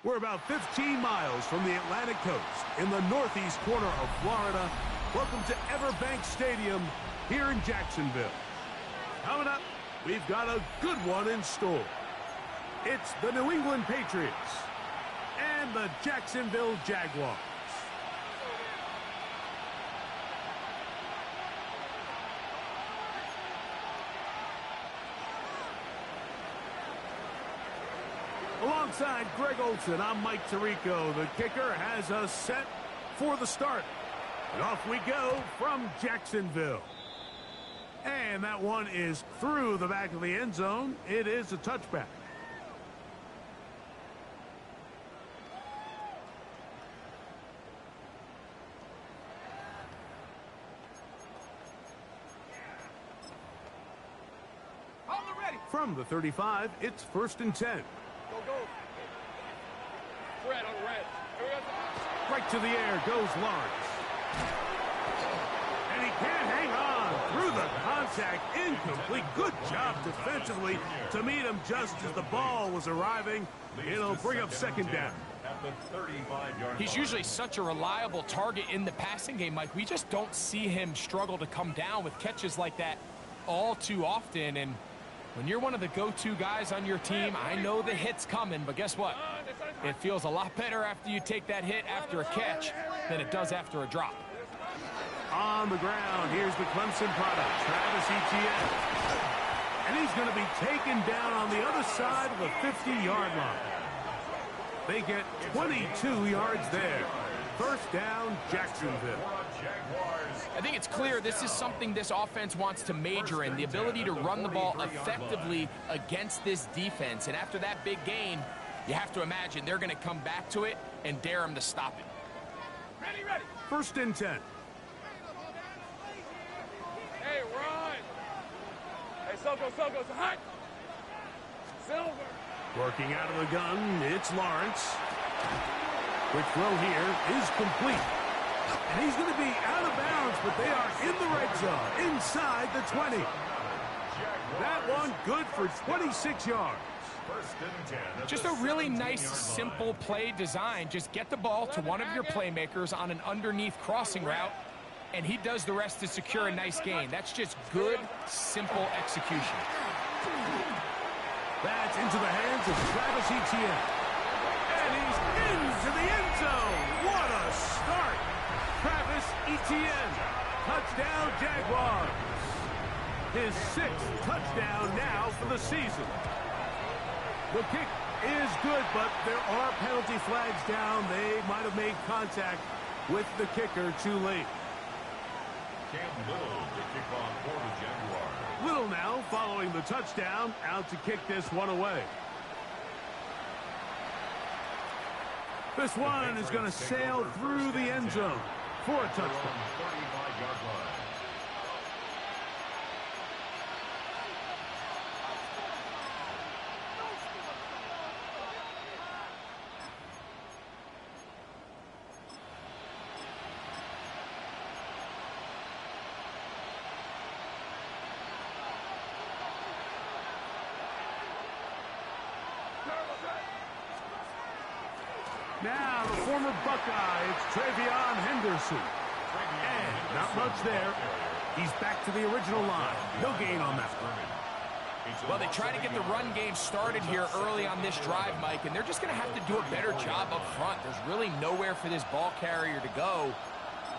We're about 15 miles from the Atlantic coast in the northeast corner of Florida. Welcome to Everbank Stadium here in Jacksonville. Coming up, we've got a good one in store. It's the New England Patriots and the Jacksonville Jaguars. Alongside Greg Olson, I'm Mike Tirico. The kicker has us set for the start. And off we go from Jacksonville. And that one is through the back of the end zone. It is a touchback. From the 35, it's 1st and 10. Go. Red on red. Right to the air goes Lawrence. And he can't hang on through the contact. Incomplete. Good job defensively to meet him just as the ball was arriving. It'll bring up 2nd down. He's usually such a reliable target in the passing game, Mike. We just don't see him struggle to come down with catches like that all too often. And when you're one of the go-to guys on your team, I know the hit's coming, but guess what? It feels a lot better after you take that hit after a catch than it does after a drop. On the ground, here's the Clemson product, Travis Etienne. And he's going to be taken down on the other side of the 50-yard line. They get 22 yards there. 1st down, Jacksonville. I think it's clear this is something this offense wants to major in, the ability to run the ball effectively against this defense. And after that big gain, you have to imagine they're going to come back to it and dare him to stop it. Ready. 1st and 10. Hey, run. Hey, Soko, hot. Silver. Working out of the gun, it's Lawrence. Quick throw here is complete. And he's going to be out of bounds, but they are in the red zone, inside the 20. That one good for 26 yards. Just a really nice, simple play design. Just get the ball to one of your playmakers on an underneath crossing route, and he does the rest to secure a nice gain. That's just good, simple execution. That's into the hands of Travis Etienne. And he's into the end zone. What a start. Travis Etienne. Touchdown, Jaguars. His 6th touchdown now for the season. The kick is good, but there are penalty flags down. They might have made contact with the kicker too late. Cam Little to kick off for the Jaguars. Little now following the touchdown, out to kick this one away. This one is going to sail through the end zone for a touchdown. 35-yard line. Now the former Buckeye, it's Travion Henderson. And not much there. He's back to the original line. No gain on that one. Well, they try to get the run game started here early on this drive, Mike, and they're just going to have to do a better job up front. There's really nowhere for this ball carrier to go.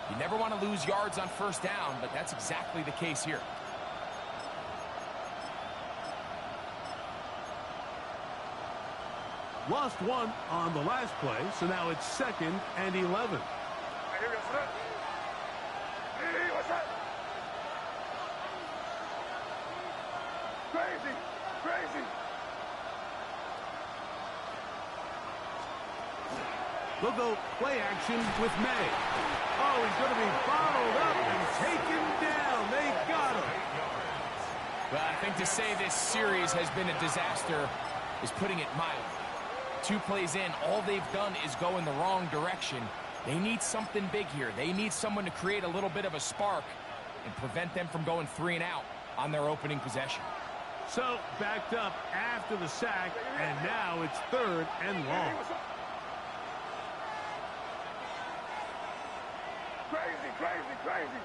You never want to lose yards on 1st down, but that's exactly the case here. Lost one on the last play, so now it's 2nd and 11. Hey, here we go, son. Hey, what's that? Crazy. They'll go play action with May. Oh, he's going to be bottled up and taken down. They got him. Well, I think to say this series has been a disaster is putting it mild. 2 plays in, all they've done is go in the wrong direction. They need something big here. They need someone to create a little bit of a spark and prevent them from going 3 and out on their opening possession. So, backed up after the sack, and now it's 3rd and long. Crazy, crazy, crazy.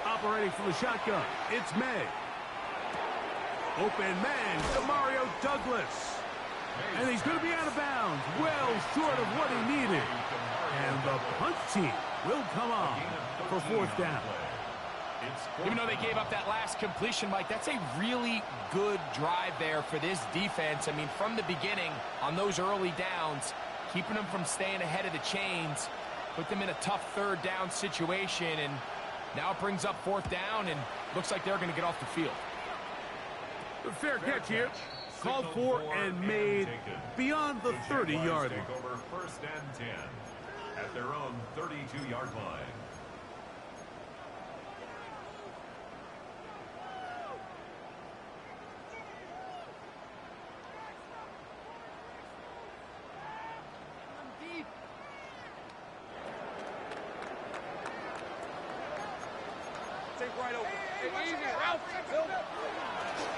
Operating from the shotgun, it's May. Open man to Mario Douglas. And he's going to be out of bounds, well short of what he needed. And the punt team will come on for fourth down. Even though they gave up that last completion, Mike, that's a really good drive there for this defense. I mean, from the beginning, on those early downs, keeping them from staying ahead of the chains, put them in a tough third down situation, and now it brings up fourth down, and looks like they're going to get off the field. The fair catch here, called for and made beyond the 30-yard line. Over first and 10 at their own 32-yard line. Right open. Hey, easy, Ralph.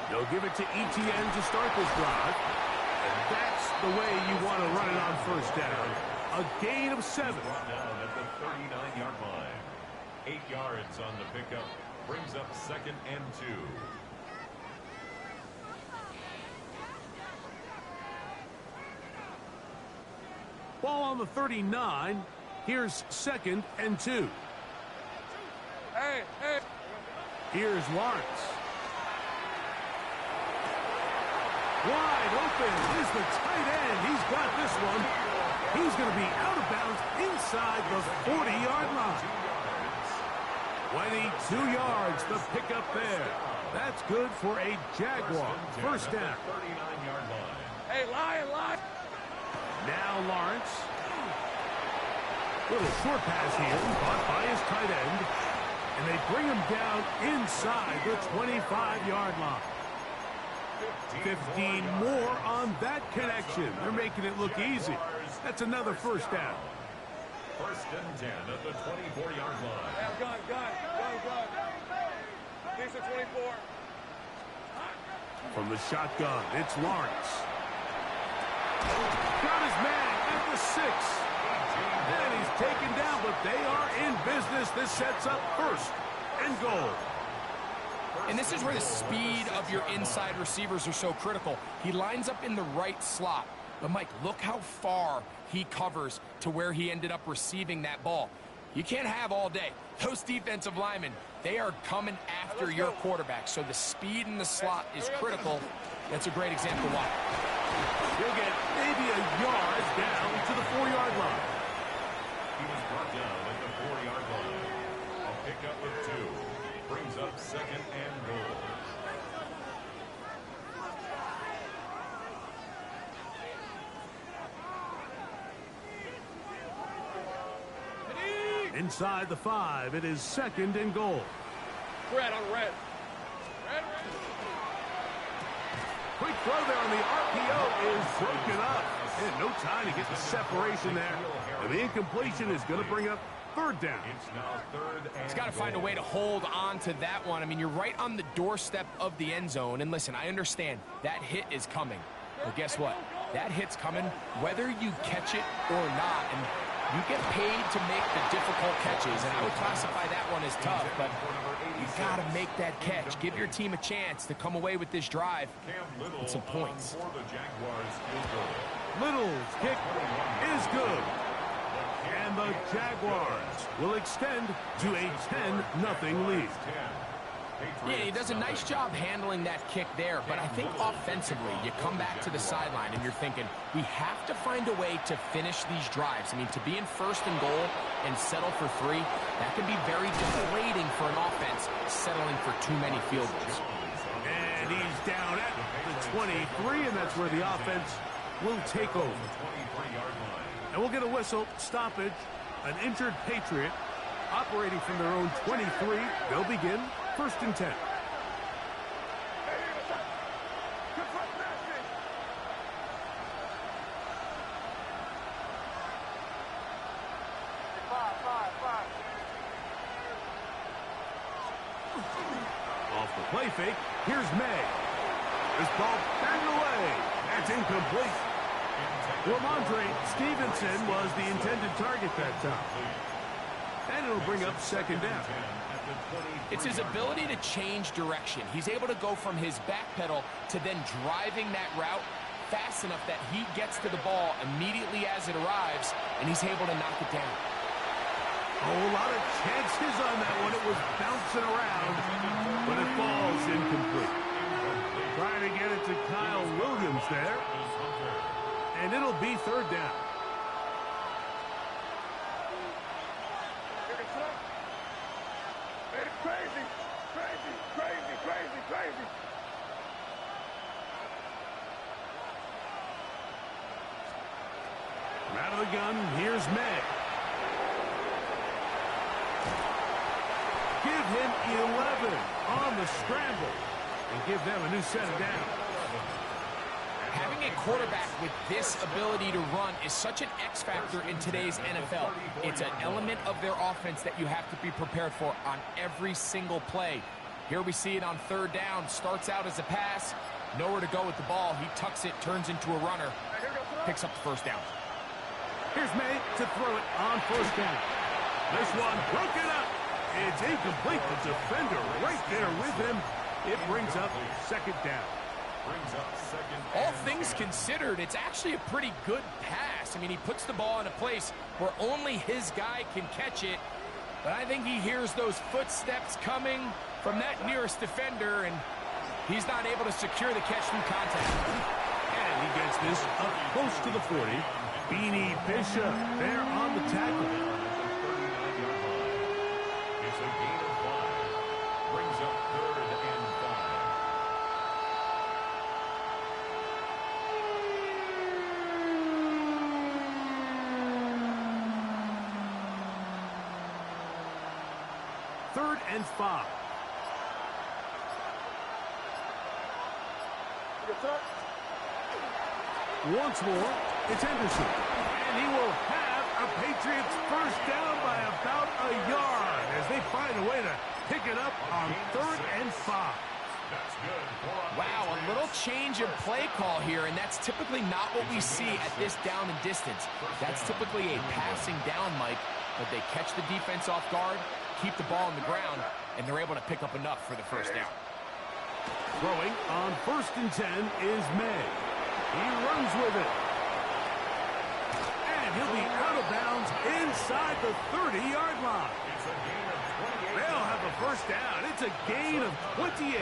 They'll give it to Etienne to start this drive. And that's the way you want to run it on first down. A gain of 7. Brought down at the 39-yard line. 8 yards on the pickup. Brings up second and 2. Ball on the 39. Here's second and 2. Hey, hey. Here's Lawrence. Wide open is the tight end. He's got this one. He's going to be out of bounds inside the 40-yard line. 22 yards, the pickup there. That's good for a Jaguar first down. 39-yard line. Hey, line. Now Lawrence. Little short pass here, caught by his tight end. And they bring him down inside the 25-yard line. 15 more on that connection. They're making it look easy. That's another first down. First and 10 at the 24-yard line. Hey, gun. Decent 24. From the shotgun, it's Lawrence. Got his man at the 6. And he's taken down, but they are in business. This sets up first and goal. And this is where the speed of your inside receivers are so critical. He lines up in the right slot. But, Mike, look how far he covers to where he ended up receiving that ball. You can't have all day. Those defensive linemen, they are coming after your quarterback. So the speed in the slot is critical. That's a great example why. He'll get maybe a yard down to the 4-yard line. He was brought down at the 4-yard line. A pickup of 2. Brings up second and goal. Inside the 5, it is second and goal. Red on red. Quick throw there on the RPO is broken up. And no time to get the separation there. And the incompletion is going to bring up third down. It's now third and He's got to find a way to hold on to that one. I mean, you're right on the doorstep of the end zone. And listen, I understand that hit is coming. But guess what? That hit's coming whether you catch it or not. And you get paid to make the difficult catches. And I would classify that one as tough. But you got to make that catch. Give your team a chance to come away with this drive and some points. for the Jaguars field goal. Little's kick is good. And the Jaguars will extend to a 10-0 lead. Yeah, he does a nice job handling that kick there, but I think offensively, you come back to the sideline and you're thinking, we have to find a way to finish these drives. I mean, to be in first and goal and settle for 3, that can be very deflating for an offense settling for too many field goals. And he's down at the 23, and that's where the offense will take over. And we'll get a whistle, stoppage, an injured Patriot operating from their own 23. They'll begin first and 10. Off the play fake, here's May. This ball batted away. That's incomplete. Ramondre Stevenson was the intended target that time. And it'll bring up second down. It's his ability to change direction. He's able to go from his back pedal to then driving that route fast enough that he gets to the ball immediately as it arrives, and he's able to knock it down. A lot of chances on that one. It was bouncing around, but it falls incomplete. Trying to get it to Kyle Williams there. And it'll be third down. Crazy, crazy, crazy, crazy, crazy. From out of the gun, here's May. Give him 11 on the scramble and give them a new set of downs. Having a quarterback with this ability to run is such an X factor in today's NFL. It's an element of their offense that you have to be prepared for on every single play. Here we see it on third down. Starts out as a pass. Nowhere to go with the ball. He tucks it, turns into a runner. Picks up the first down. Here's May to throw it on first down. This one broken up. It's incomplete. The defender right there with him. It brings up second down. All things considered, it's actually a pretty good pass. I mean, he puts the ball in a place where only his guy can catch it. But I think he hears those footsteps coming from that nearest defender, and he's not able to secure the catch through contact. And he gets this up close to the 40. Beanie Bishop there on the tackle. It's a gain of 5. Brings up third and 5. Third and 5. Once more, it's Henderson. And he will have a Patriots first down by about a yard as they find a way to pick it up on third and 5. Wow, a little change of play call here, and that's typically not what we see at this down and distance. That's typically a passing down, Mike, but they catch the defense off guard, keep the ball on the ground, and they're able to pick up enough for the first down. Throwing on first and 10 is May. He runs with it. And he'll be out of bounds inside the 30-yard line. They'll have a first down. It's a gain of 28.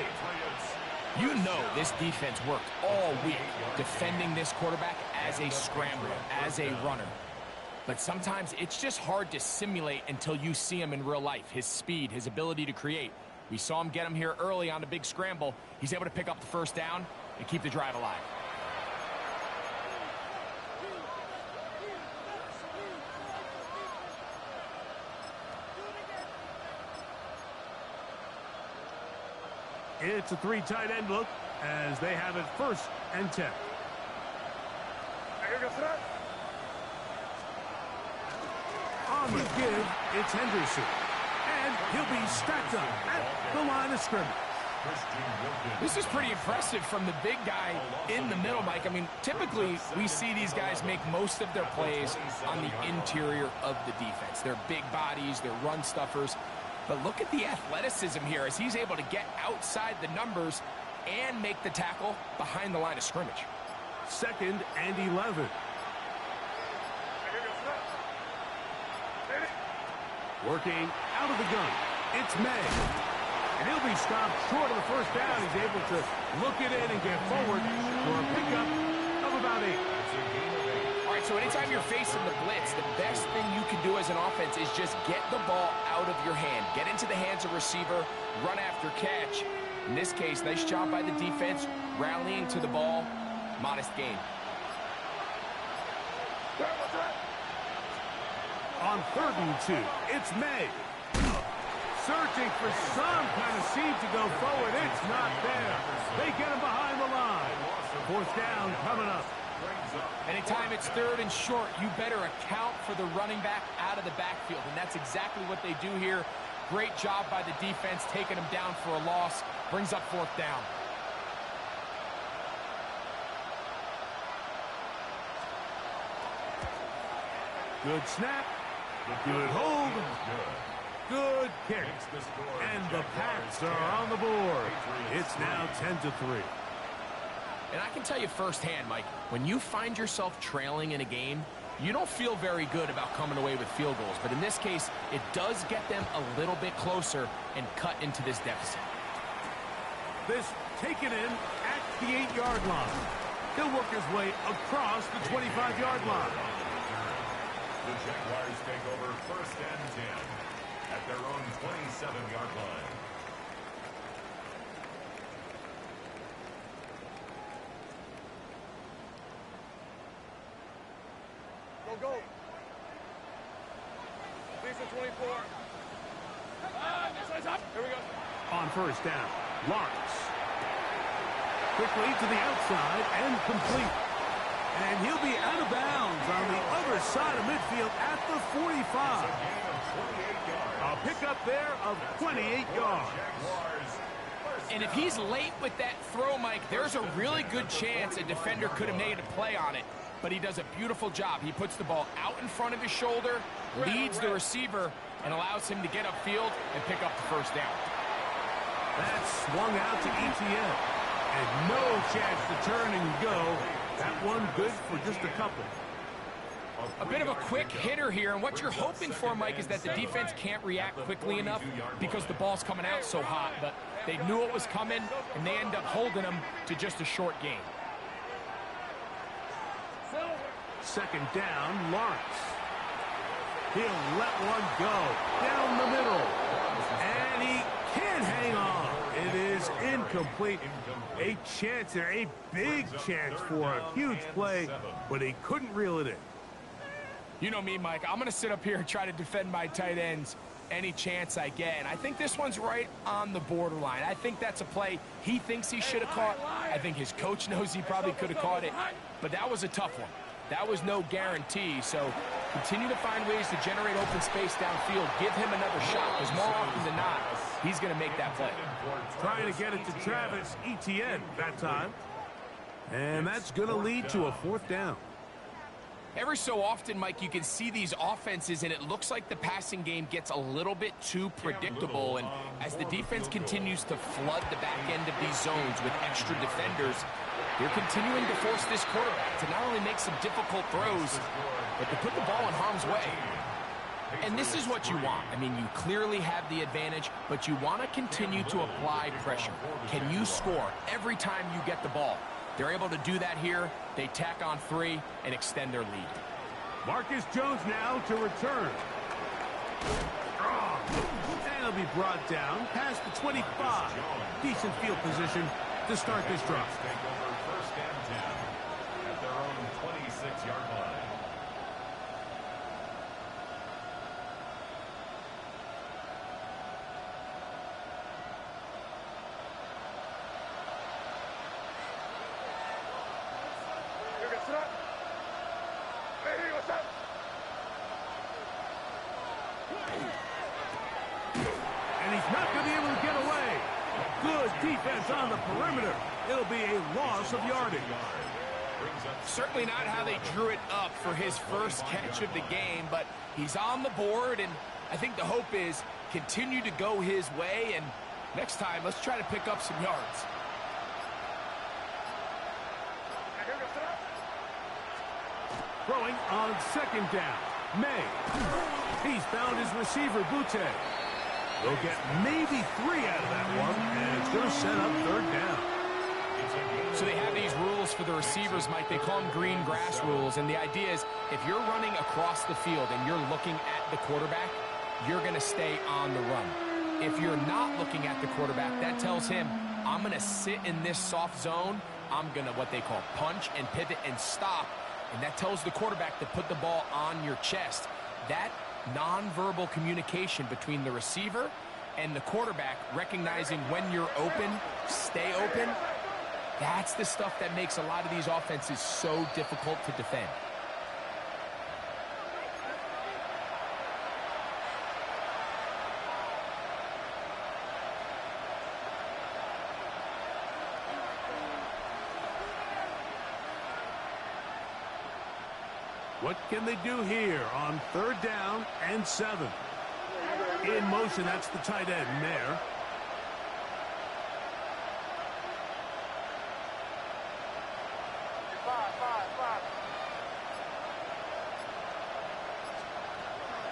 You know this defense worked all week defending this quarterback as a scrambler, as a runner. But sometimes it's just hard to simulate until you see him in real life. His speed, his ability to create. We saw him get him here early on a big scramble. He's able to pick up the first down and keep the drive alive. It's a 3 tight end look as they have it first and 10. On the give, it's Henderson. And he'll be stacked up at the line of scrimmage. This is pretty impressive from the big guy in the middle, Mike. I mean, typically we see these guys make most of their plays on the interior of the defense. They're big bodies, they're run stuffers. But look at the athleticism here as he's able to get outside the numbers and make the tackle behind the line of scrimmage. Second and 11. Working out of the gun, it's May. And he'll be stopped short of the first down. He's able to look it in and get forward for a pickup of about 8. All right, so anytime you're facing the blitz, the best thing you can do as an offense is just get the ball out of your hand. Get into the hands of receiver, run after catch. In this case, nice job by the defense, rallying to the ball, modest gain. On third and 2, it's May. Searching for some kind of seed to go forward. It's not there. They get him behind the line. Fourth down coming up. Anytime it's third and short, you better account for the running back out of the backfield, and that's exactly what they do here. Great job by the defense, taking him down for a loss. Brings up fourth down. Good snap. Good hold. Good kick. And the Pats are on the board. It's now 10-3. And I can tell you firsthand, Mike, when you find yourself trailing in a game, you don't feel very good about coming away with field goals. But in this case, it does get them a little bit closer and cut into this deficit. This taken in at the 8-yard line. He'll work his way across the 25-yard line. The Jaguars take over 1st and 10 at their own 27-yard line. Go. Please, 24. Here we go. On 1st down, Lawrence. Quickly to the outside and complete. And he'll be out of bounds on the other side of midfield at the 45. A pickup there of 28 yards. And if he's late with that throw, Mike, there's a really good chance a defender could have made a play on it. But he does a beautiful job. He puts the ball out in front of his shoulder, leads the receiver, and allows him to get upfield and pick up the 1st down. That swung out to ETN. And no chance to turn and go. That one good for just a couple. A bit of a quick hitter here, and what you're hoping for, Mike, is that the defense can't react quickly enough because the ball's coming out so hot. But they knew it was coming, and they end up holding them to just a short gain. 2nd down, Lawrence. He'll let one go down the middle. And he can't hang on. It is incomplete. A chance there, a big chance for a huge play, but he couldn't reel it in. You know me, Mike. I'm going to sit up here and try to defend my tight ends any chance I get. And I think this one's right on the borderline. I think that's a play he thinks he should have caught. I think his coach knows he probably could have caught it. But that was a tough one. That was no guarantee. So continue to find ways to generate open space downfield. Give him another shot, because more often than not, he's going to make that play. Trying to get it to Travis Etienne that time. And that's going to lead to a 4th down. Every so often, Mike, you can see these offenses, and it looks like the passing game gets a little bit too predictable. And as the defense continues to flood the back end of these zones with extra defenders, they're continuing to force this quarterback to not only make some difficult throws, but to put the ball in harm's way. And this is what you want. I mean, you clearly have the advantage, but you want to continue to apply pressure. Can you score every time you get the ball? They're able to do that here. They tack on 3 and extend their lead. Marcus Jones now to return. And he'll be brought down past the 25. Decent field position to start this drive. Take over 1st and 10 at their own 26-yard line. And he's not going to be able to get away. Good defense on the perimeter. It'll be a loss of yardage. Certainly not how they drew it up for his first catch of the game, but he's on the board, and I think the hope is continue to go his way, and next time, let's try to pick up some yards. Throwing on 2nd down. May. He's found his receiver, Butte. They'll get maybe 3 out of that one, and it's going to set up 3rd down. So they have these rules for the receivers, Mike. They call them green grass rules, and the idea is if you're running across the field and you're looking at the quarterback, you're going to stay on the run. If you're not looking at the quarterback, that tells him, I'm going to sit in this soft zone. I'm going to what they call punch and pivot and stop, and that tells the quarterback to put the ball on your chest. That nonverbal communication between the receiver and the quarterback, recognizing when you're open, stay open, that's the stuff that makes a lot of these offenses so difficult to defend. What can they do here on 3rd down and 7? In motion, that's the tight end there.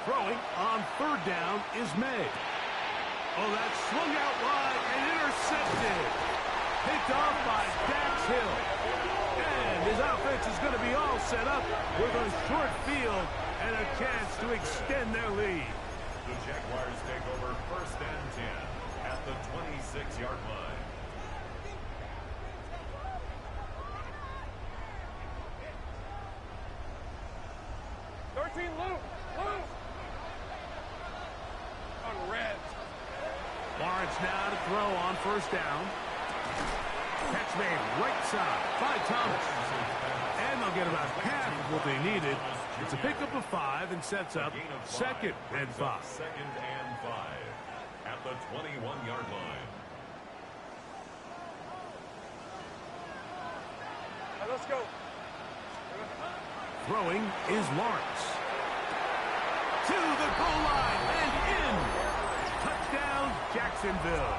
Throwing on 3rd down is May. Oh, that's swung out wide and intercepted. Picked off by Dax Hill. And his offense is going to be all set up with a short field and a chance to extend their lead. The Jaguars take over 1st and 10 at the 26-yard line. Lawrence now to throw on 1st down. Catch made right side by Thomas. And they'll get about half of what they needed. It's a pickup of 5 and sets up 2nd and 5. 2nd and 5 at the 21-yard line. Let's go. Throwing is Lawrence. To the goal line and in. Touchdown, Jacksonville.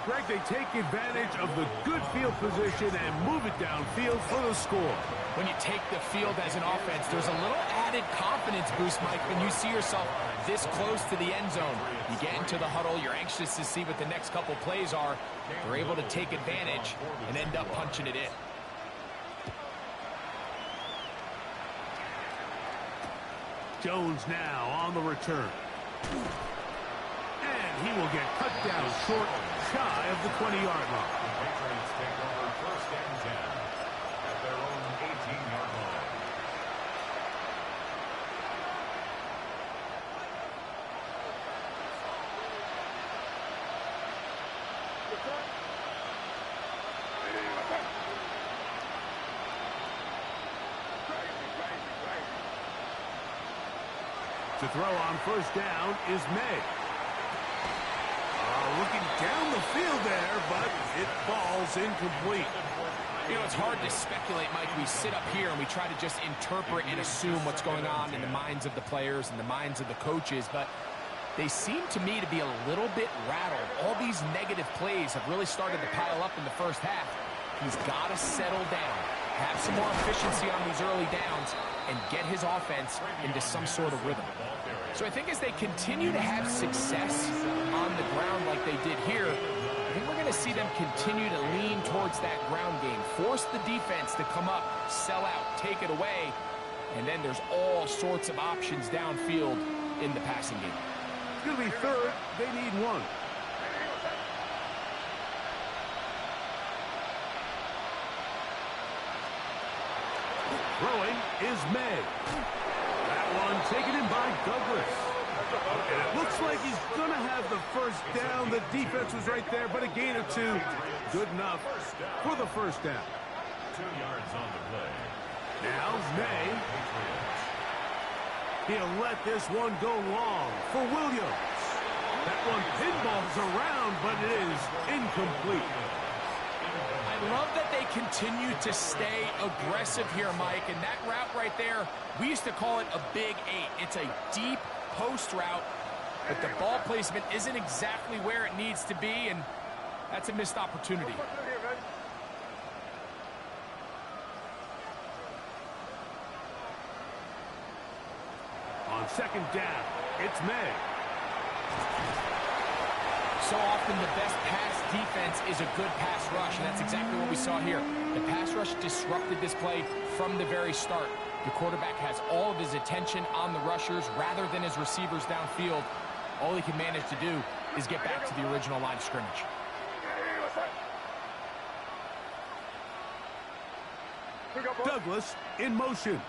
Greg, they take advantage of the good field position and move it downfield for the score. When you take the field as an offense, there's a little added confidence boost, Mike, when you see yourself this close to the end zone. You get into the huddle, you're anxious to see what the next couple plays are. They're able to take advantage and end up punching it in. Jones now on the return. And he will get cut down short, shy of the 20-yard line. The Patriots take over 1st and 10 at their own 18-yard line. To throw on 1st down is May. Looking down the field there, but it falls incomplete. You know, it's hard to speculate, Mike. We sit up here and we try to just interpret and assume what's going on in the minds of the players and the minds of the coaches, but they seem to me to be a little bit rattled. All these negative plays have really started to pile up in the 1st half. He's got to settle down, have some more efficiency on these early downs, and get his offense into some sort of rhythm. So I think as they continue to have success on the ground like they did here, I think we're going to see them continue to lean towards that ground game, force the defense to come up, sell out, take it away, and then there's all sorts of options downfield in the passing game. It's going to be 3rd. They need 1. Throwing is May. That one taken in by Douglas. And it looks like he's going to have the 1st down. The defense was right there, but a gain of 2. Good enough for the 1st down. 2 yards on the play. Now May. He'll let this one go long for Williams. That one pinballs around, but it is incomplete. I love that they continue to stay aggressive here, Mike, and that route right there, we used to call it a big 8. It's a deep post route, but the ball placement isn't exactly where it needs to be, and that's a missed opportunity. On 2nd down, it's May. So often the best pass defense is a good pass rush, and that's exactly what we saw here. The pass rush disrupted this play from the very start. The quarterback has all of his attention on the rushers rather than his receivers downfield. All he can manage to do is get back to the original line of scrimmage. Douglas in motion.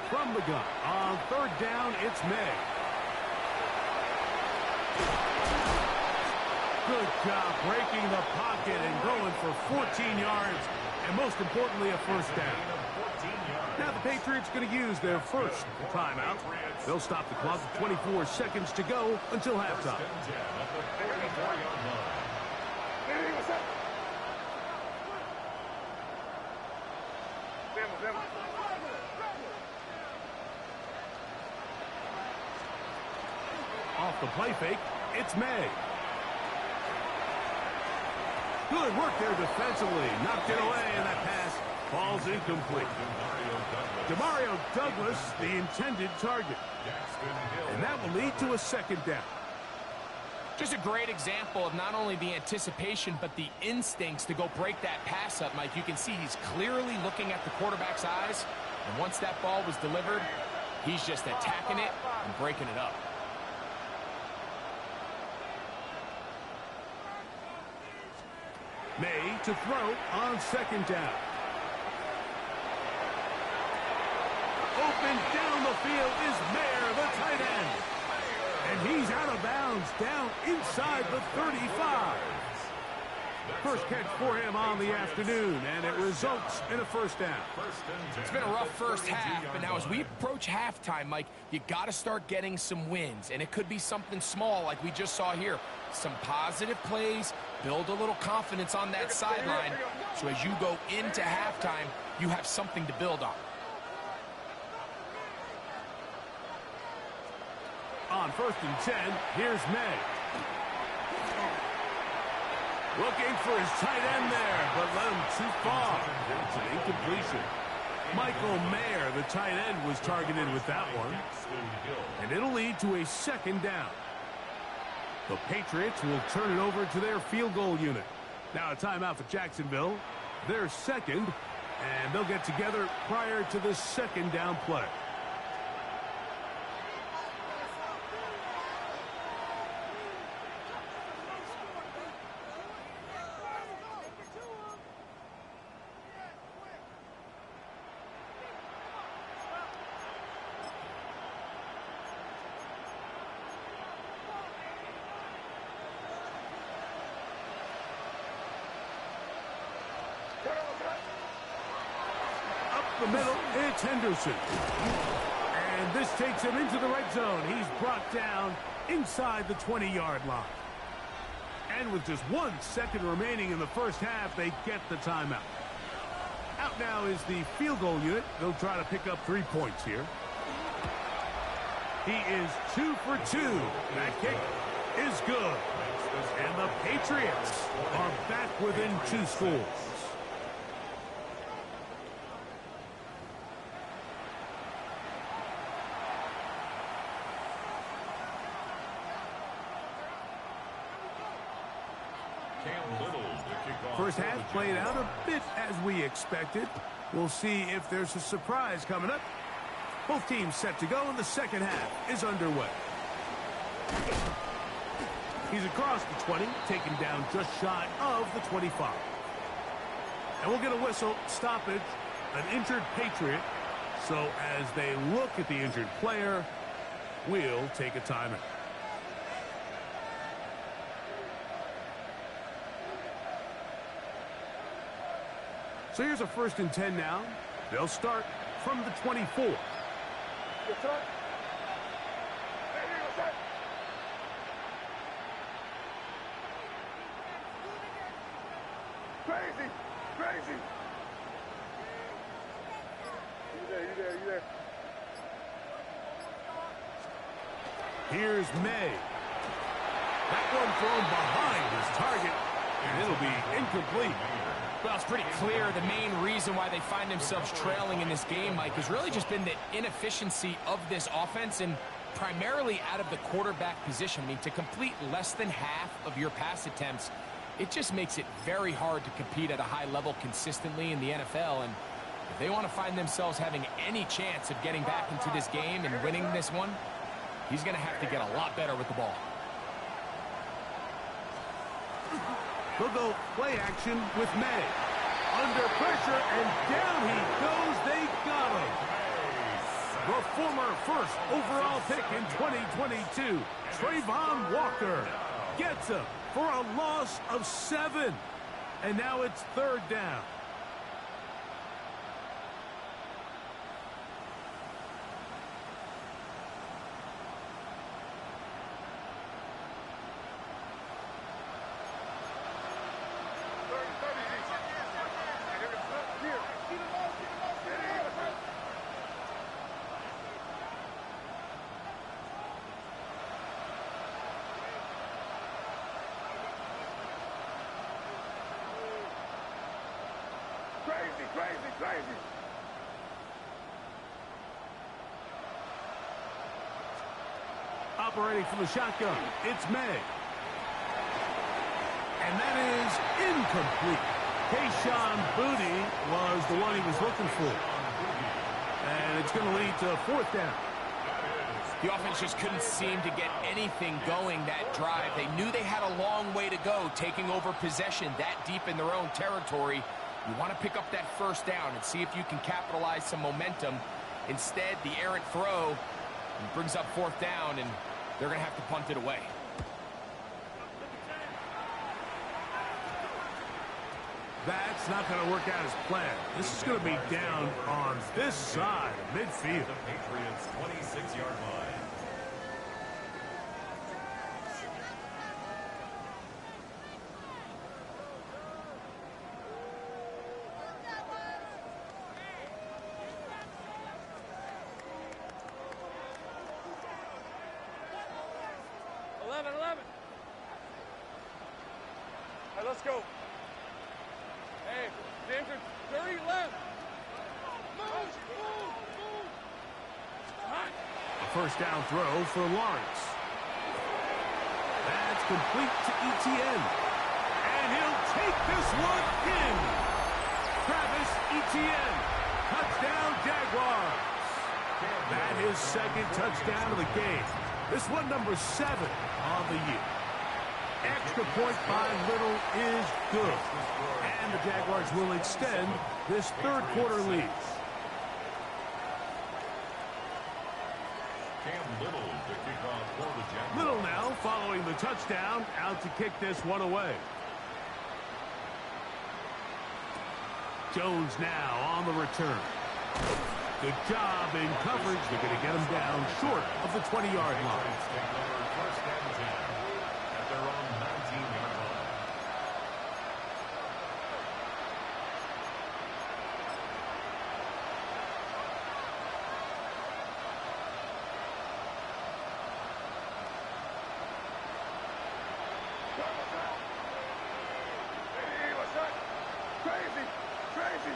From the gun, on 3rd down, it's May. Good job breaking the pocket and going for 14 yards, and most importantly, a 1st down. 14 yards. Now the Patriots going to use their first timeout. They'll stop the clock with 24 seconds to go until halftime. Off the play fake, it's May. Good work there defensively. Knocked it away, and that pass falls incomplete. Demario Douglas, the intended target. And that will lead to a second down. Just a great example of not only the anticipation, but the instincts to go break that pass up, Mike. You can see he's clearly looking at the quarterback's eyes. And once that ball was delivered, he's just attacking it and breaking it up. May to throw on second down. Open down the field is Mayer, the tight end. And he's out of bounds, down inside the 35. First catch for him on the afternoon, and it results in a first down. It's been a rough first half, but now as we approach halftime, Mike, you got to start getting some wins, and it could be something small like we just saw here. Some positive plays, build a little confidence on that sideline, so as you go into halftime, you have something to build on. On 1st and 10, here's May. Looking for his tight end there, but let him too far. It's an incompletion. Michael Mayer, the tight end, was targeted with that one. And it'll lead to a second down. The Patriots will turn it over to their field goal unit. Now a timeout for Jacksonville. They're second, and they'll get together prior to the second down play. The middle, it's Henderson. And this takes him into the red zone. He's brought down inside the 20-yard line. And with just 1 second remaining in the first half, they get the timeout. Out now is the field goal unit. They'll try to pick up 3 points here. He is 2 for 2. That kick is good. And the Patriots are back within 2 scores. First half played out a bit as we expected. We'll see if there's a surprise coming up. Both teams set to go, and the second half is underway. He's across the 20, taken down just shy of the 25. And we'll get a whistle, stoppage, an injured Patriot. So as they look at the injured player, we'll take a timeout. So here's a 1st and 10 now. They'll start from the 24. Yes, sir. Crazy, crazy. You there. Here's May. That one thrown behind his target, and it'll be incomplete. Well, it's pretty clear the main reason why they find themselves trailing in this game, Mike, has really just been the inefficiency of this offense and primarily out of the quarterback position. I mean, to complete less than half of your pass attempts, it just makes it very hard to compete at a high level consistently in the NFL. And if they want to find themselves having any chance of getting back into this game and winning this one, he's going to have to get a lot better with the ball. They'll go play action with May. Under pressure, and down he goes. They got him. The former first overall pick in 2022, Trayvon Walker, gets him for a loss of 7. And now it's 3rd down. Crazy, crazy. Operating from the shotgun, it's May. And that is incomplete. Kayshon Boutte was the one he was looking for. And it's going to lead to a fourth down. The offense just couldn't seem to get anything going that drive. They knew they had a long way to go, taking over possession that deep in their own territory. You want to pick up that first down and see if you can capitalize some momentum. Instead, the errant throw brings up fourth down, and they're going to have to punt it away. That's not going to work out as planned. This is going to be down on this side of midfield. The Patriots' 26-yard line. Hey, let's go. Hey, Denver, 30 left. Move. A first down throw for Lawrence. That's complete to Etienne. And he'll take this one in. Travis Etienne. Touchdown, Jaguars. That his second touchdown of the game. This one number 7 on the year. Extra point by Little is good. And the Jaguars will extend this third quarter lead. Cam Little to kick off for the Jaguars. Little now following the touchdown, out to kick this one away. Jones now on the return. Good job in coverage. They're going to get him down short of the 20-yard line. First and 10 at their own 19-yard line. Hey, what's that? Crazy, crazy.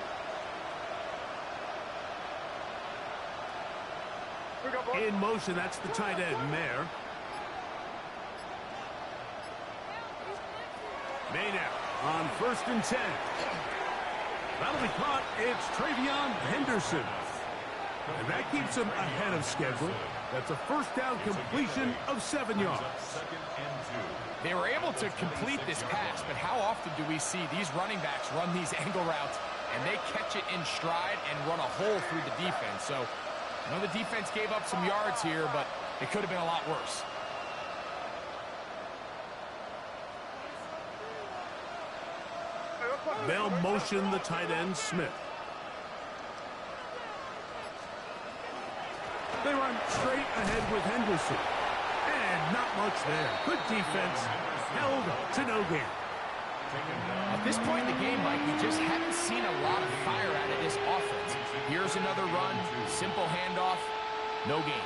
We got boys. In motion, that's the tight end, Mayer. Maynard on first and 10. That'll be caught. It's Travion Henderson. And that keeps him ahead of schedule. That's a first down completion of 7 yards. Second and 2. They were able to complete this pass, but how often do we see these running backs run these angle routes and they catch it in stride and run a hole through the defense? So I know the defense gave up some yards here, but it could have been a lot worse. They'll motion the tight end, Smith. They run straight ahead with Henderson. And not much there. Good defense. Held to no gain. At this point in the game, Mike, we just haven't seen a lot of fire out of this offense. Here's another run, simple handoff, no gain.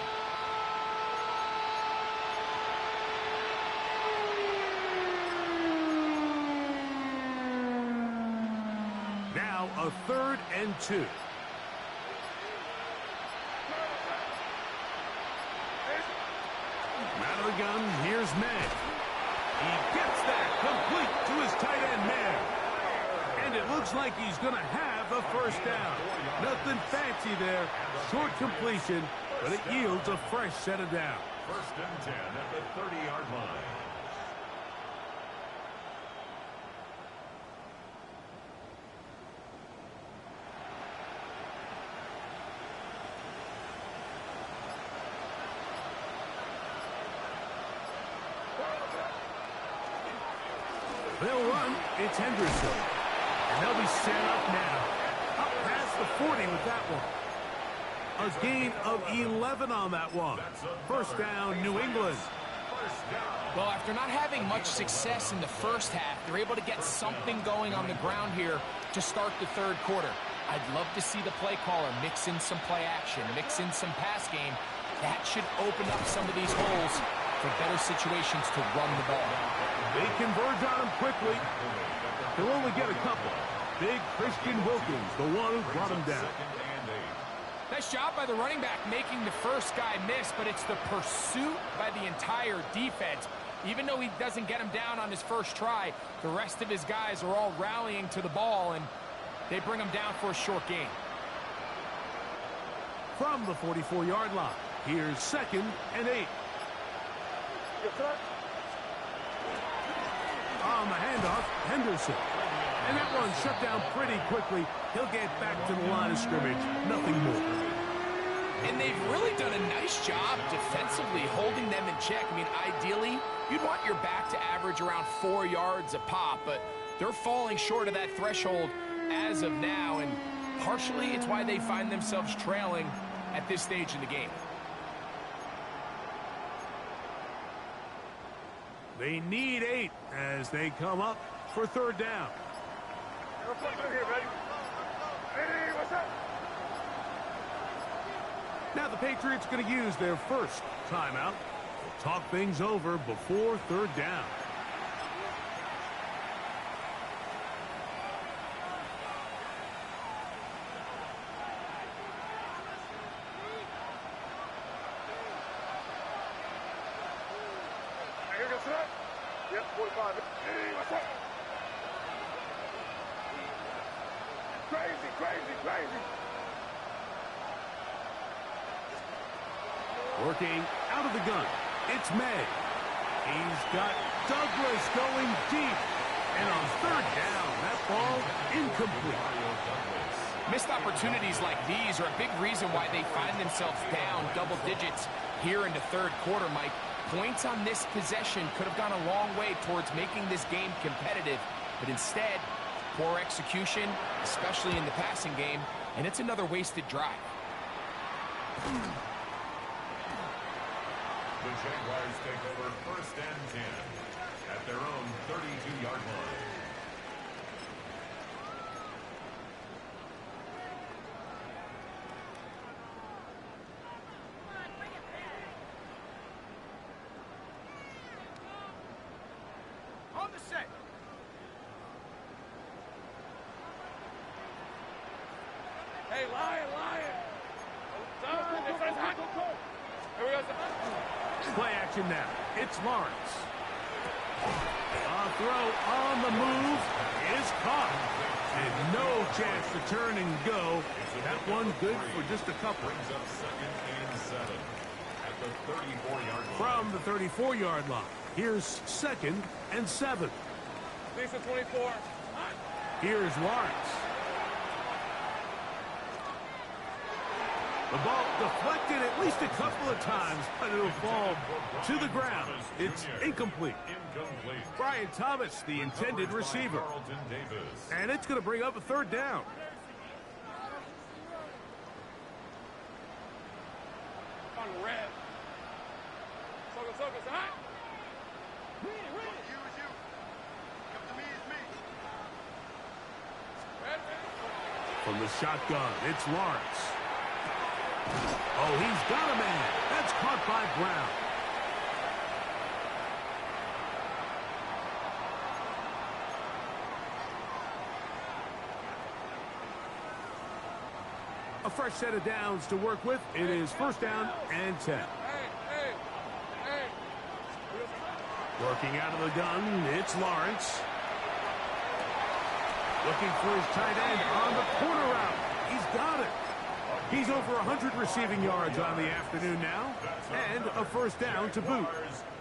Now a third and 2. Out of the gun, here's May. He gets that complete to his tight end, Mayer. And it looks like he's going to have a first down. Nothing fancy there. Short completion, but it yields a fresh set of downs. First and 10 at the 30-yard line. They'll run. It's Henderson. And they'll be set up now. Up past the 40 with that one. A gain of 11 on that one. First down, New England. Well, after not having much success in the first half, they're able to get something going on the ground here to start the third quarter. I'd love to see the play caller mix in some play action, mix in some pass game. That should open up some of these holes for better situations to run the ball. They converge on him quickly. They'll only get a couple. Big Christian Wilkins, the one who brought him down. Second and 8. Nice job by the running back making the first guy miss, but it's the pursuit by the entire defense. Even though he doesn't get him down on his first try, the rest of his guys are all rallying to the ball, and they bring him down for a short gain. From the 44-yard line, here's second and 8. On the handoff, Henderson. And that one shut down pretty quickly. He'll get back to the line of scrimmage. Nothing more. And they've really done a nice job defensively holding them in check. I mean, ideally, you'd want your back to average around 4 yards a pop, but they're falling short of that threshold as of now, and partially it's why they find themselves trailing at this stage in the game. They need 8 as they come up for third down. Now the Patriots going to use their first timeout to talk things over before third down. Yep, 45. Hey, what's up? Crazy, crazy, crazy. Working out of the gun, it's May. He's got Douglas going deep. And on third down, that ball incomplete. Missed opportunities like these are a big reason why they find themselves down double digits here in the third quarter, Mike. Points on this possession could have gone a long way towards making this game competitive, but instead, poor execution, especially in the passing game, and it's another wasted drive. The Jaguars take over first and 10 at their own 32-yard line. On the set. Hey, Lion, Lion. Here we go. Play action now. It's Lawrence. A throw on the move is caught. And no chance to turn and go. That one good for just a couple. Brings up second and 7 at the 34-yard line. From the 34-yard line, here's second and 7. Lisa 24. Here's Lawrence. The ball deflected at least a couple of times, but it'll fall to the ground. It's incomplete. Incomplete. Brian Thomas, the intended receiver. Carlton Davis. And it's going to bring up a third down. On red. Soka, hot. You is you. Come to me is me. Red. From the shotgun, it's Lawrence. Oh, he's got a man. That's caught by Brown. A fresh set of downs to work with. It is first down and 10. Hey. Working out of the gun, it's Lawrence. Looking for his tight end on the corner route. He's got it. He's over 100 receiving yards on the afternoon now, and a first down to boot.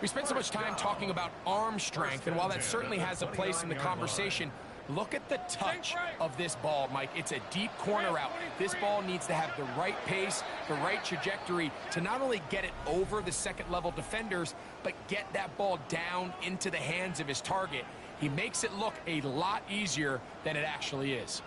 We spent so much time talking about arm strength, and while that certainly has a place in the conversation, look at the touch of this ball, Mike. It's a deep corner route. This ball needs to have the right pace, the right trajectory to not only get it over the second-level defenders, but get that ball down into the hands of his target. He makes it look a lot easier than it actually is.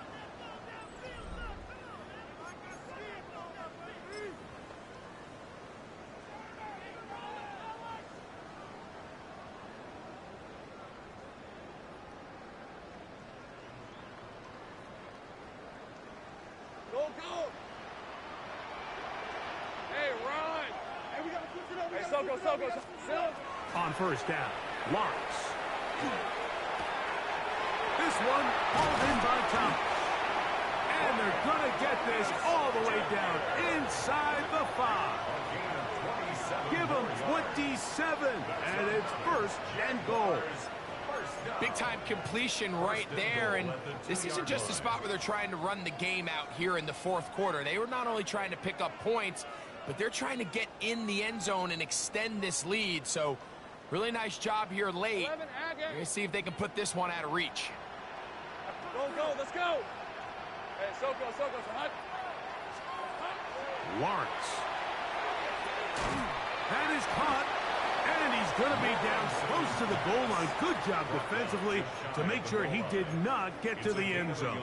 Go. Hey, run. Hey, we got to push it over. Hey, Soko. On first down, Lawrence. this one hauled in by Thomas. And they're going to get this all the way down inside the 5. Give them 27, and it's first and goal. Big-time completion right there, and this isn't just a spot where they're trying to run the game out here in the fourth quarter. They were not only trying to pick up points, but they're trying to get in the end zone and extend this lead. So really nice job here late. We're going to see if they can put this one out of reach. Go, let's go. Hey, so hot. Lawrence. That is caught, and he's going to be down close to the goal line. Good job defensively to make sure he did not get to the end zone.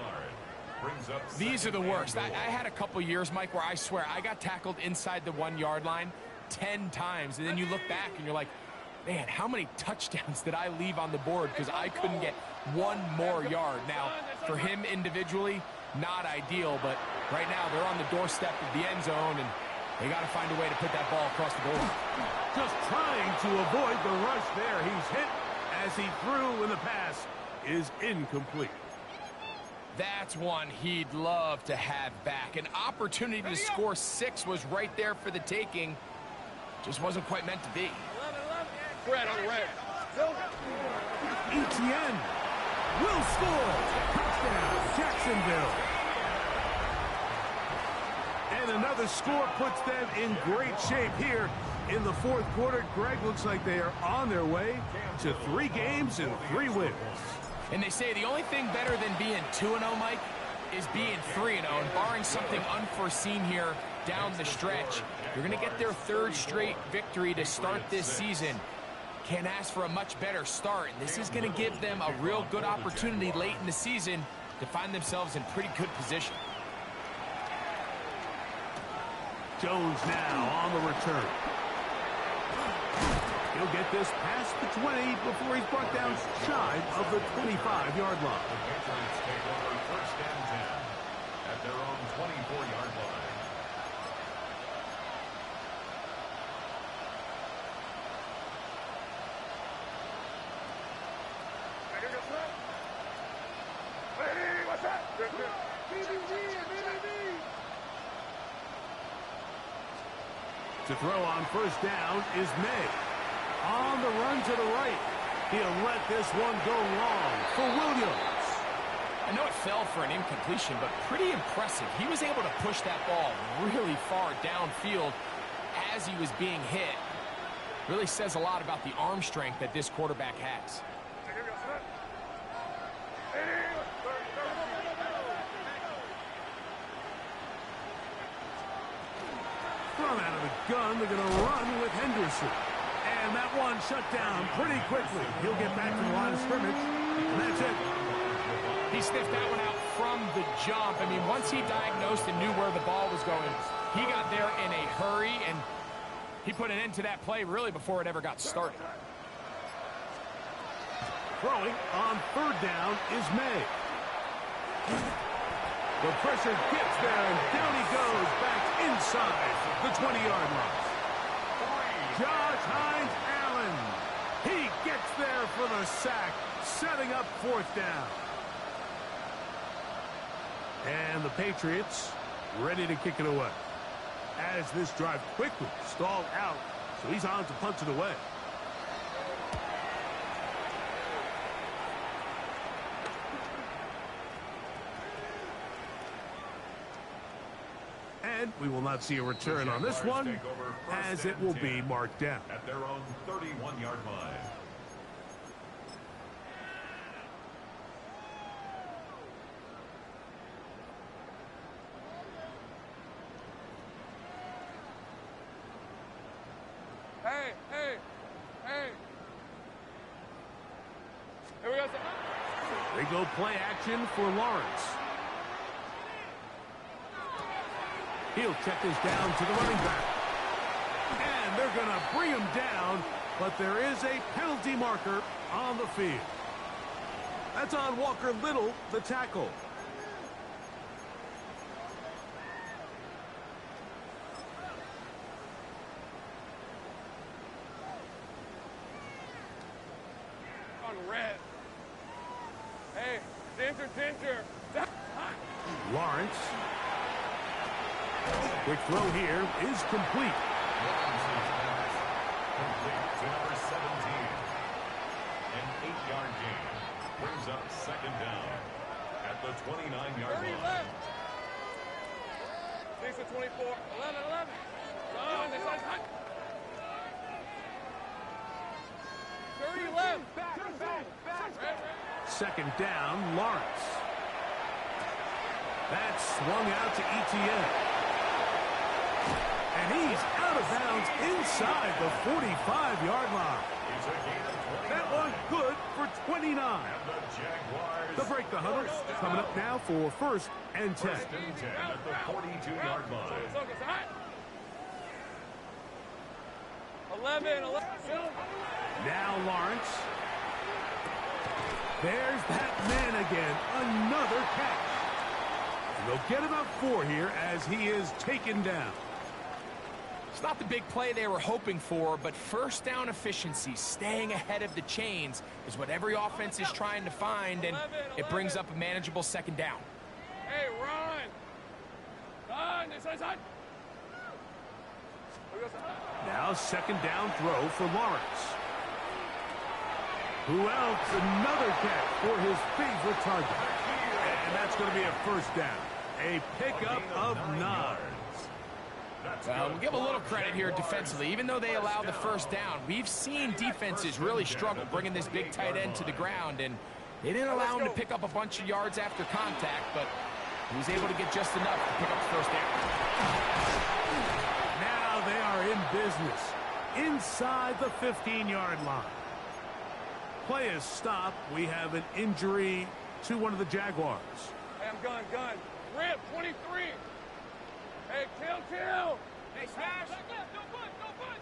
These are the worst. I had a couple years, Mike, where I swear I got tackled inside the 1-yard line 10 times, and then you look back and you're like, man, how many touchdowns did I leave on the board because I couldn't get one more yard? Now, for him individually, not ideal, but right now they're on the doorstep of the end zone, and they got to find a way to put that ball across the goal. Just trying to avoid the rush there. He's hit as he threw, and the pass is incomplete. That's one he'd love to have back. An opportunity to score 6 was right there for the taking. Just wasn't quite meant to be. Red on red. Etienne will score. Touchdown, Jacksonville. And another score puts them in great shape here in the fourth quarter. Greg, looks like they are on their way to 3 games and 3 wins. And they say the only thing better than being 2-0, Mike, is being 3-0. And barring something unforeseen here down the stretch, you're going to get their 3rd straight victory to start this season. Can't ask for a much better start. And this is going to give them a real good opportunity late in the season to find themselves in pretty good position. Jones now on the return. He'll get this past the 20 before he's brought down shy of the 25-yard line. The Patriots take over first and 10 at their own 24-yard line. Hey, what's that? To throw on first down is May. On the run to the right. He'll let this one go long for Williams. I know it fell for an incompletion, but pretty impressive. He was able to push that ball really far downfield as he was being hit. Really says a lot about the arm strength that this quarterback has. Thrown out of the gun, they're going to run with Henderson. And that one shut down pretty quickly. He'll get back to the line of scrimmage, and that's it. He sniffed that one out from the jump. I mean, once he diagnosed and knew where the ball was going, he got there in a hurry, and he put an end to that play really before it ever got started. Throwing on third down is May. The pressure gets there, and down he goes back inside the 20-yard line. Josh Hines-Allen. He gets there for the sack, setting up fourth down. And the Patriots ready to kick it away. As this drive quickly stalled out, so he's on to punch it away. And we will not see a return on this one, as it will be marked down. At their own 31-yard line. Hey. Here we go. They go play action for Lawrence. He'll check this down to the running back. And they're going to bring him down, but there is a penalty marker on the field. That's on Walker Little, the tackle. On red. Hey, Ginger. Lawrence. Quick throw here is complete. Lawrence's pass complete to number 17. An 8-yard gain brings up second down at the 29-yard line. 6 to 24. 11. Oh, this one's hot. 30 left. Back. Second down, Lawrence. That's swung out to Etienne. And he's out of bounds inside the 45-yard line. It's a gain of 29. That one good for 29. And the Jaguars. The break the huddle coming up now for first and 10. First and 10 at the 42-yard line. 11. Now Lawrence. There's that man again. Another catch. And they'll get about 4 here as he is taken down. It's not the big play they were hoping for, but first down efficiency, staying ahead of the chains, is what every offense is trying to find, and it brings up a manageable second down. Hey, run. This one's hot. Now second down throw for Lawrence. Who else? Another catch for his favorite target. And that's going to be a first down. A pickup of 9. We'll give a little credit here defensively. Even though they allow the first down, we've seen defenses really struggle bringing this big tight end to the ground, and they didn't allow him to pick up a bunch of yards after contact, but he was able to get just enough to pick up the first down. Now they are in business inside the 15-yard line. Play is stopped. We have an injury to one of the Jaguars. Hey, I'm gun. Rip, 23. Hey, kill. Hey, smash. Go foot.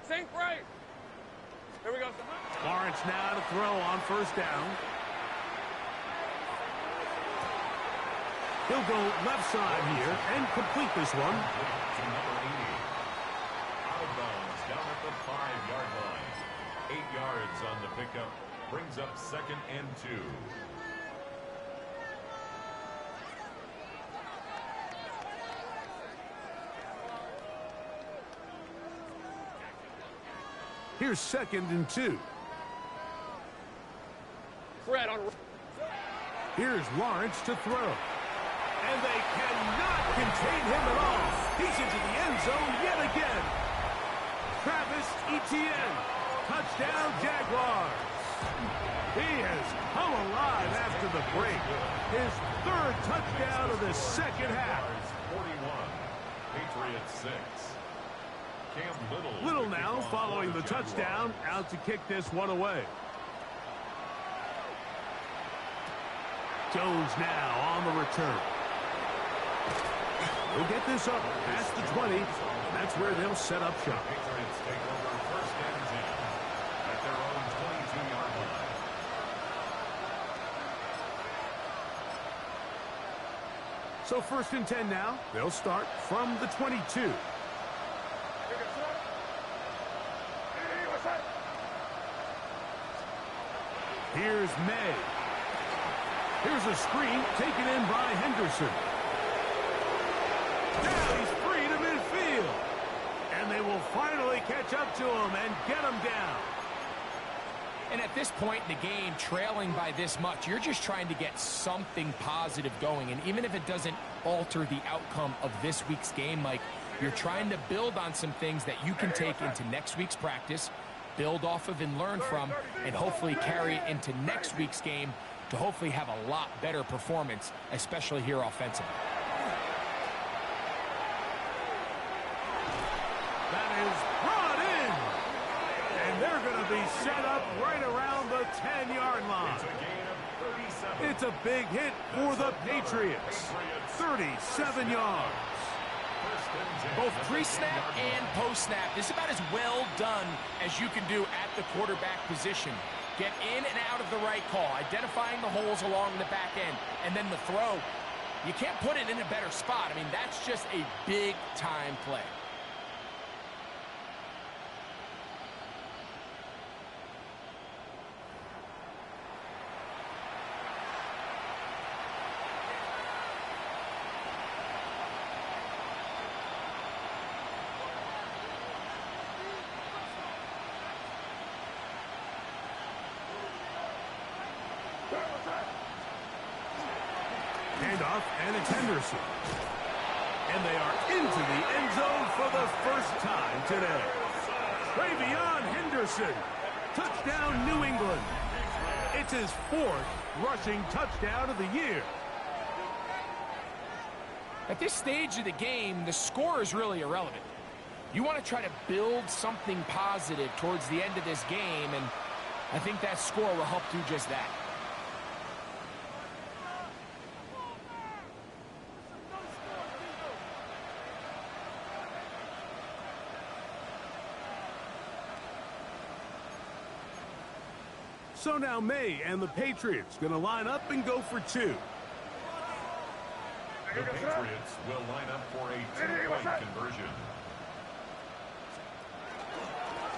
Sink right. Here we go. Lawrence now to throw on first down. He'll go left side here and complete this one. To number 80. Out of bounds down at the 5-yard line. 8 yards on the pickup. Brings up second and 2. Here's second and 2. Fred on. Here's Lawrence to throw. And they cannot contain him at all. He's into the end zone yet again. Travis Etienne. Touchdown, Jaguars. He has come alive after the break. His 3rd touchdown of the second half. 41. Patriots 6. Cam Little now following the touchdown, out to kick this one away. Jones now on the return. We'll get this up past the 20. That's where they'll set up shop. Patriots take over first and 10 at their own 22-yard line. So first and 10 now. They'll start from the 22. Here's May. Here's a screen taken in by Henderson. Now he's free to midfield. And they will finally catch up to him and get him down. And at this point in the game, trailing by this much, you're just trying to get something positive going. And even if it doesn't alter the outcome of this week's game, Mike, you're trying to build on some things that you can take into next week's practice, build off of and learn from, and hopefully carry it into next week's game to hopefully have a lot better performance, especially here offensively. That is brought in. And they're going to be set up right around the 10-yard line. It's a gain of 37. It's a big hit for the Patriots. 37 yards. Both pre-snap and post-snap, this is about as well done as you can do at the quarterback position. Get in and out of the right call, identifying the holes along the back end, and then the throw. You can't put it in a better spot. I mean, that's just a big-time play. Handoff, and it's Henderson. And they are into the end zone for the first time today. Travion Henderson. Touchdown, New England. It's his 4th rushing touchdown of the year. At this stage of the game, the score is really irrelevant. You want to try to build something positive towards the end of this game, and I think that score will help do just that. So now May and the Patriots going to line up and go for 2. The Patriots will line up for a 2-point conversion.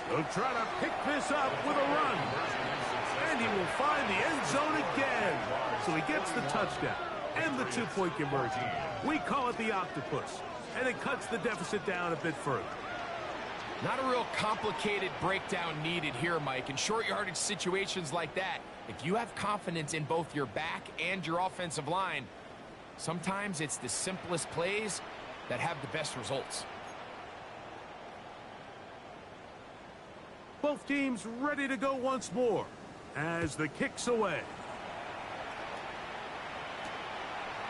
They'll try to pick this up with a run. And he will find the end zone again. So he gets the touchdown and the 2-point conversion. We call it the octopus. And it cuts the deficit down a bit further. Not a real complicated breakdown needed here, Mike. In short yardage situations like that, if you have confidence in both your back and your offensive line, sometimes it's the simplest plays that have the best results. Both teams ready to go once more as the kick's away.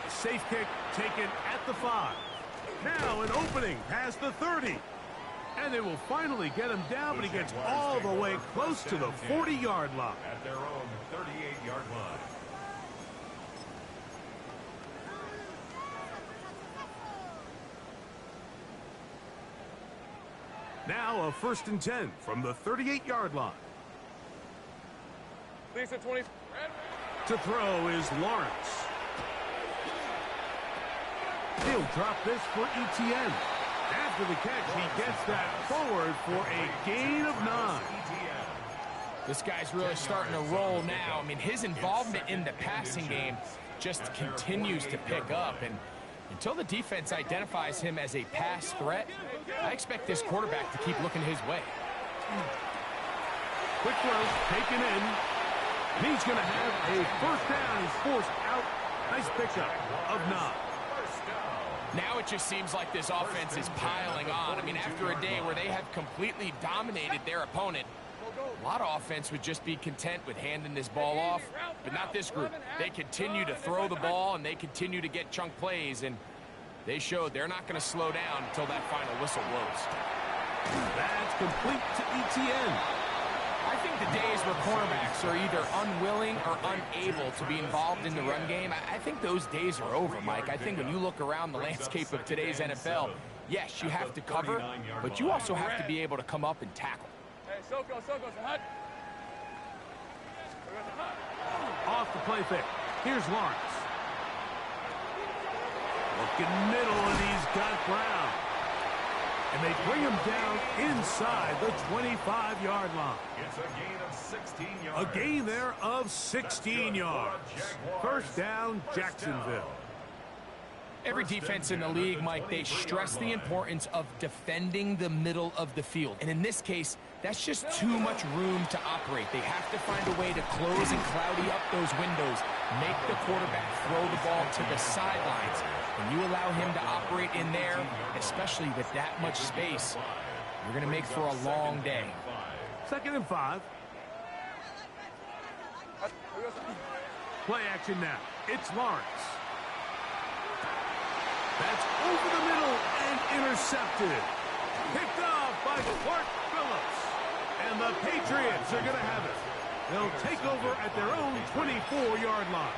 A safe kick taken at the 5. Now an opening past the 30. And they will finally get him down, but he gets all the way close to the 40-yard line. At their own 38-yard line. Now a 1st and 10 from the 38-yard line. Lisa 20. To throw is Lawrence. He'll drop this for Etienne. After the catch, he gets that forward for a gain of 9. This guy's really starting to roll now. I mean, his involvement in the passing game just continues to pick up. And until the defense identifies him as a pass threat, I expect this quarterback to keep looking his way. Quick throw, taken in. And he's going to have a 1st down. He's forced out. Nice pickup of 9. Now it just seems like this offense is piling on. I mean, after a day where they have completely dominated their opponent, a lot of offense would just be content with handing this ball off, but not this group. They continue to throw the ball, and they continue to get chunk plays, and they showed they're not going to slow down until that final whistle blows. That's complete to Etienne. I think the days where cornerbacks are either unwilling or unable to be involved in the run game, I think those days are over, Mike. I think when you look around the landscape of today's NFL, yes, you have to cover, but you also have to be able to come up and tackle. Hey, Soko, hut. Off the play fake. Here's Lawrence. Looking middle, and he's got Brown. And they bring him down inside the 25-yard line. It's a gain of 16 yards. A gain there of 16 yards. 1st down, Jacksonville. Every defense in the league, Mike, they stress the importance of defending the middle of the field. And in this case, that's just too much room to operate. They have to find a way to close and cloudy up those windows, make the quarterback throw the ball to the sidelines. When you allow him to operate in there, especially with that much space, you're going to make for a long day. 2nd and 5. Play action now. It's Lawrence. That's over the middle and intercepted. Picked off by Clark Phillips. And the Patriots are going to have it. They'll take over at their own 24-yard line.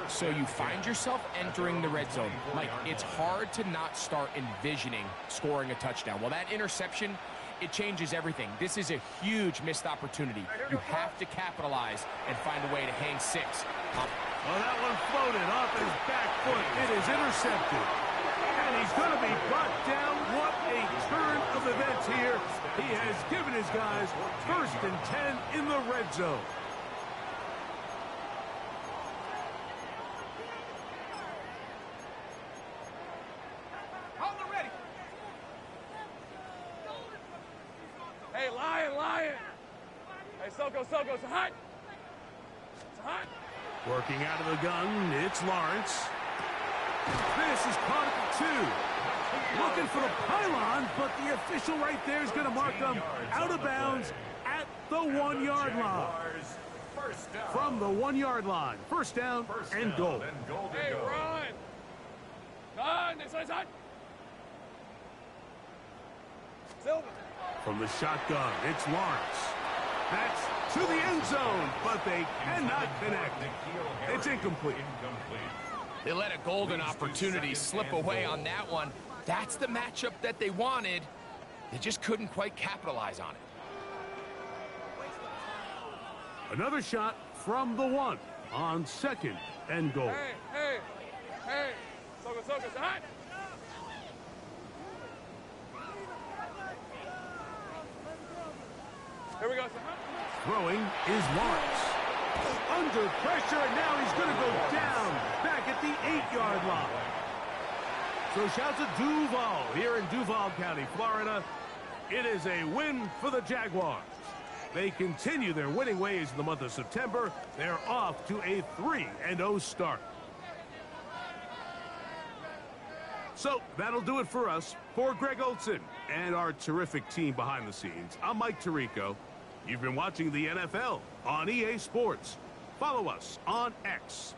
So you find yourself entering the red zone. Mike, it's hard to not start envisioning scoring a touchdown. Well, that interception, it changes everything. This is a huge missed opportunity. You have to capitalize and find a way to hang 6. Well, that one floated off his back foot. It is intercepted. And he's going to be brought down. What a turn of events here. He has given his guys 1st and 10 in the red zone. Hey, Lion. Hey, Soko, it's a hut. hot. Working out of the gun, it's Lawrence. This is caught at the 2. Looking for the pylon, but the official right there is going to mark them out of bounds at the 1-yard line. From the 1-yard line, first down and goal. Hey, run! Run! This is hot! Silver. From the shotgun, it's Lawrence. That's to the end zone, but they cannot connect. It's incomplete. They let a golden opportunity slip away on that one. That's the matchup that they wanted. They just couldn't quite capitalize on it. Another shot from the 1 on second and goal. Hey! Soka, hot! Here we go, Throwing is Lawrence. Under pressure, and now he's going to go down back at the 8-yard line. So shouts to Duval here in Duval County, Florida. It is a win for the Jaguars. They continue their winning ways in the month of September. They're off to a 3-0 start. So that'll do it for us. For Greg Olson and our terrific team behind the scenes, I'm Mike Tirico. You've been watching the NFL on EA Sports. Follow us on X